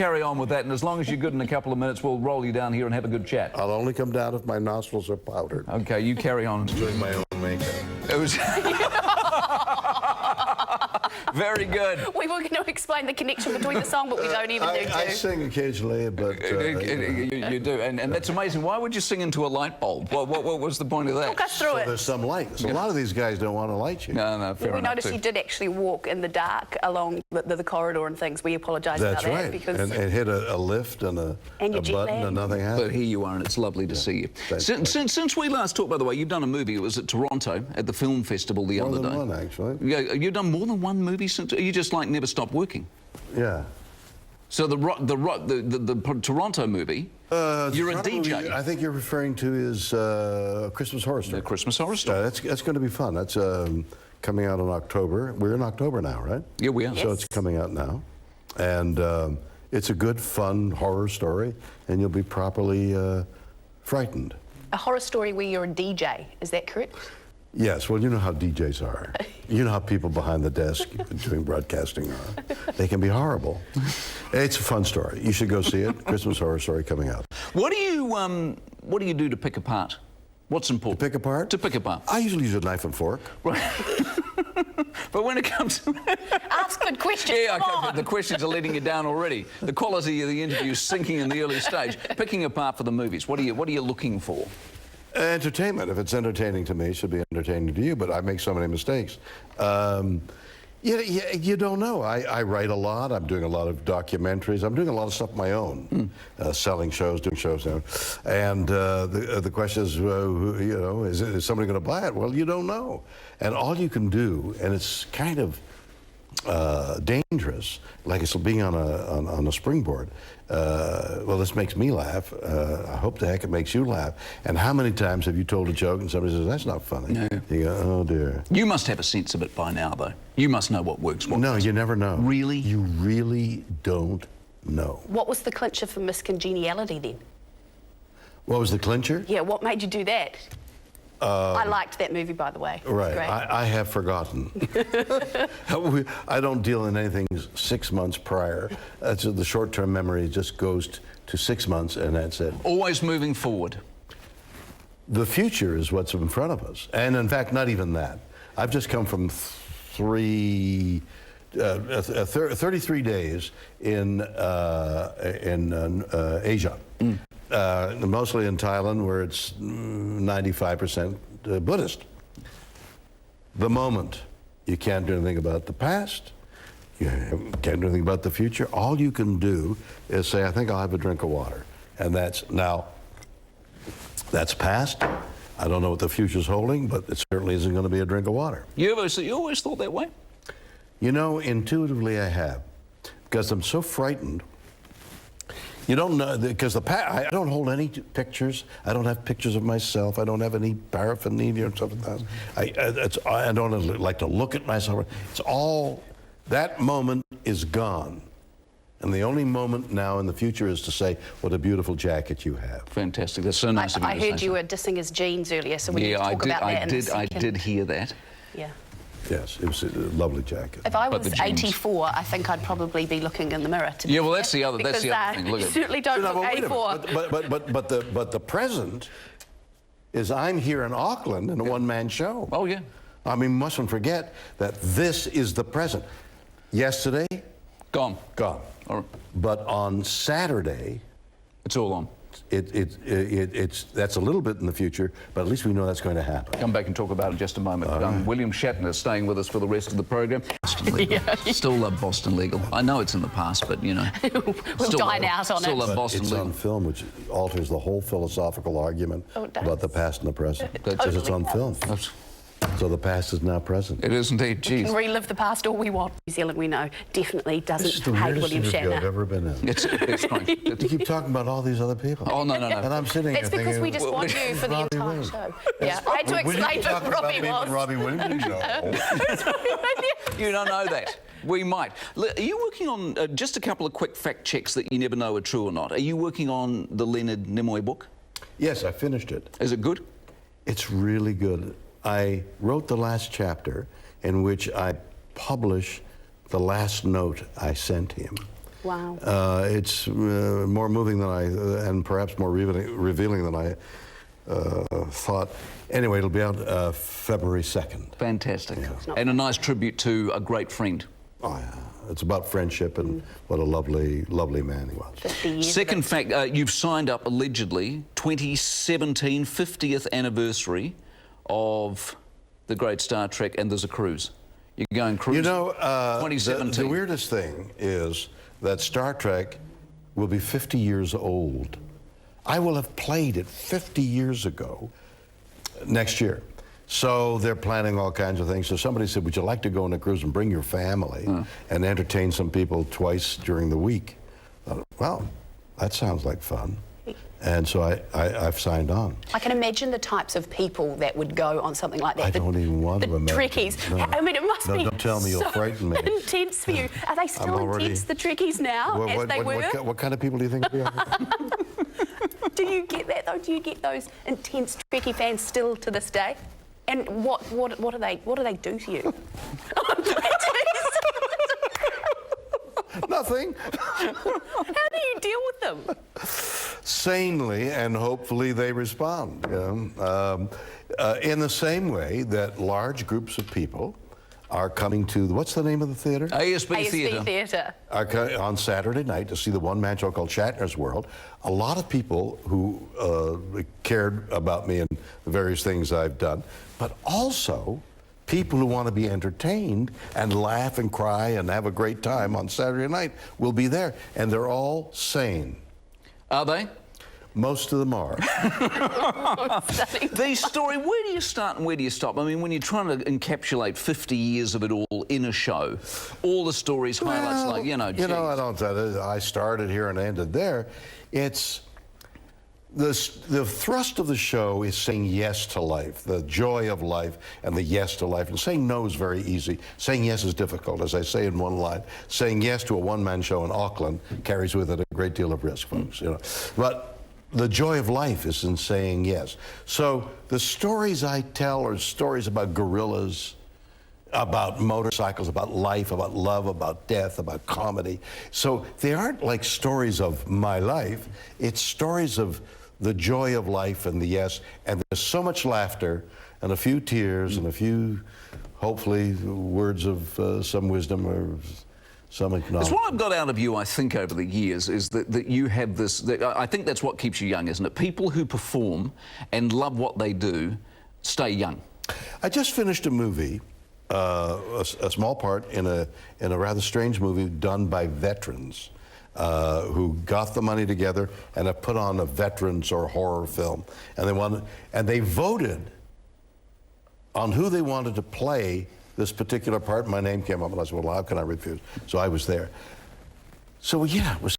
carry on with that, and as long as you're good in a couple of minutes, we'll roll you down here and have a good chat. I'll only come down if my nostrils are powdered. Okay, you carry on. Doing my own makeup. It was... Very good. We were going to explain the connection between the song, but we don't even need to. I sing occasionally, but... You do, and that's amazing. Why would you sing into a light bulb? What was the point of that? Talk us through it. There's some light. So a lot of these guys don't want to light you. No, fair enough. We noticed you did actually walk in the dark along the corridor and things. We apologise about that. That's right. Because and hit a lift and a button and nothing happened. But here you are, and it's lovely to see you. Since we last talked, by the way, you've done a movie. It was at Toronto at the film festival the other day. More than one, actually. Yeah, you've done more than one movie since. You just like never stopped working. Yeah. So the Toronto movie, you're a DJ. Movie, I think you're referring to is Christmas Horror Story. The Christmas Horror Story. That's going to be fun. That's coming out in October. We're in October now, right? Yeah, we are. So it's coming out now. And it's a good, fun horror story, and you'll be properly frightened. a horror story where you're a DJ, is that correct? Yes, well, you know how DJs are. You know how people behind the desk doing broadcasting are. They can be horrible. It's a fun story. You should go see it. Christmas Horror Story coming out. What do you do to pick apart? What's important? To pick apart? To pick apart. I usually use a knife and fork. Right. But when it comes to... Ask good questions, the questions are letting you down already. The quality of the interview is sinking in the early stage. Picking apart for the movies, what are you looking for? Entertainment. If it's entertaining to me, it should be entertaining to you, but I make so many mistakes. You don't know. I write a lot. I'm doing a lot of documentaries. I'm doing a lot of stuff of my own, selling shows, doing shows now. And the question is, is somebody going to buy it? Well, you don't know. And all you can do, and it's kind of dangerous, like it's being on a springboard. Well, this makes me laugh. I hope the heck it makes you laugh. And how many times have you told a joke and somebody says, that's not funny? No. You go, oh dear. You must have a sense of it by now, though. You must know what works, what No, doesn't. you never know. Really? You really don't know. What was the clincher for Miss Congeniality then? What was the clincher? Yeah, what made you do that? I liked that movie, by the way. Right, Great. I have forgotten. I don't deal in anything 6 months prior. The short-term memory just goes to 6 months, and that's it. Always moving forward. The future is what's in front of us, and in fact, not even that. I've just come from 33 days in Asia. Mostly in Thailand, where it's 95% Buddhist. The moment you can't do anything about the past, you can't do anything about the future, all you can do is say, I think I'll have a drink of water. And that's past. I don't know what the future's holding, but it certainly isn't going to be a drink of water. You always thought that way? You know, intuitively I have, because I'm so frightened. You don't know, because I don't hold any pictures. I don't have pictures of myself. I don't have any paraphernalia or something like that. I don't like to look at myself. It's all, that moment is gone. And the only moment now in the future is to say, what a beautiful jacket you have. Fantastic. That's so nice of you to say. I heard you were dissing his jeans earlier, so we need to talk about that. I did hear that. Yeah. Yes, it was a lovely jacket. If I was 84, I think I'd probably be looking in the mirror. Yeah, well, that's the other thing. Look you at certainly don't look 84. But the present is I'm here in Auckland in a one-man show. Oh, yeah. I mean, mustn't forget that this is the present. Yesterday, gone. Gone. All right. But on Saturday, it's all on. That's a little bit in the future, but at least we know that's going to happen. Come back and talk about it in just a moment. William Shatner is staying with us for the rest of the program. Boston Legal. Yeah. Still love Boston Legal. I know it's in the past, but you know. We'll dine out on it. Still love Boston Legal. It's on film, which alters the whole philosophical argument about the past and the present. Because it's on film. So the past is now present. It is indeed. Jeez. We can relive the past all we want. New Zealand, we know, definitely doesn't hate William Shatner. I've ever been in. It's fine. You keep talking about all these other people. Oh, no. And I'm sitting That's here because thinking, we just want you for the entire show. Yeah, I had to explain who Robbie was. Robbie Williams? No. You don't know that. We might. Are you working on just a couple of quick fact checks that you never know are true or not? Are you working on the Leonard Nimoy book? Yes, I finished it. Is it good? It's really good. I wrote the last chapter in which I publish the last note I sent him. Wow. It's more moving than and perhaps more revealing than I thought. Anyway, it'll be out February 2nd. Fantastic. And a nice tribute to a great friend. Oh, yeah. It's about friendship and what a lovely, lovely man he was. 50 years Second fact, you've signed up allegedly 2017 50th anniversary of the great Star Trek, and there's a cruise. You're going cruising. You know, 2017. the weirdest thing is that Star Trek will be 50 years old. I will have played it 50 years ago next year. So they're planning all kinds of things. So somebody said, would you like to go on a cruise and bring your family and entertain some people twice during the week? I thought, well, that sounds like fun. And so I've signed on. I can imagine the types of people that would go on something like that. I don't even want to imagine. Trekkies. No. I mean, it must be Don't tell me, you'll so frighten me. intense for you. Are they still intense, the Trekkies now, as they were? What kind of people do you think we are? Do you get that, though? Do you get those intense Trekkie fans still to this day? And what do they do to you? Nothing. How do you deal with them? Sanely, and hopefully they respond. You know? In the same way that large groups of people are coming to, what's the name of the theater? ASB Theatre. Theatre. On Saturday night to see the one-man show called Shatner's World. A lot of people who cared about me and the various things I've done, but also people who want to be entertained and laugh and cry and have a great time on Saturday night will be there. And they're all sane. Are they? Most of them are. The story, where do you start and where do you stop? I mean, when you're trying to encapsulate 50 years of it all in a show, all the stories, highlights, like, you know, geez. I started here and ended there. It's the thrust of the show is saying yes to life, the joy of life and the yes to life. And saying no is very easy. Saying yes is difficult, as I say in one line. Saying yes to a one-man show in Auckland carries with it a great deal of risk, folks. You know, but the joy of life is in saying yes. So the stories I tell are stories about gorillas, about motorcycles, about life, about love, about death, about comedy. So they aren't like stories of my life. It's stories of the joy of life and the yes. And there's so much laughter and a few tears and a few, hopefully, words of some wisdom or some acknowledgement. It's what I've got out of you, I think, over the years, is that you have this, I think that's what keeps you young, isn't it? People who perform and love what they do stay young. I just finished a movie, a small part in a rather strange movie done by veterans who got the money together and have put on a veterans or horror film. And they voted on who they wanted to play this particular part. My name came up and I said, well, how can I refuse? So I was there. So yeah, it was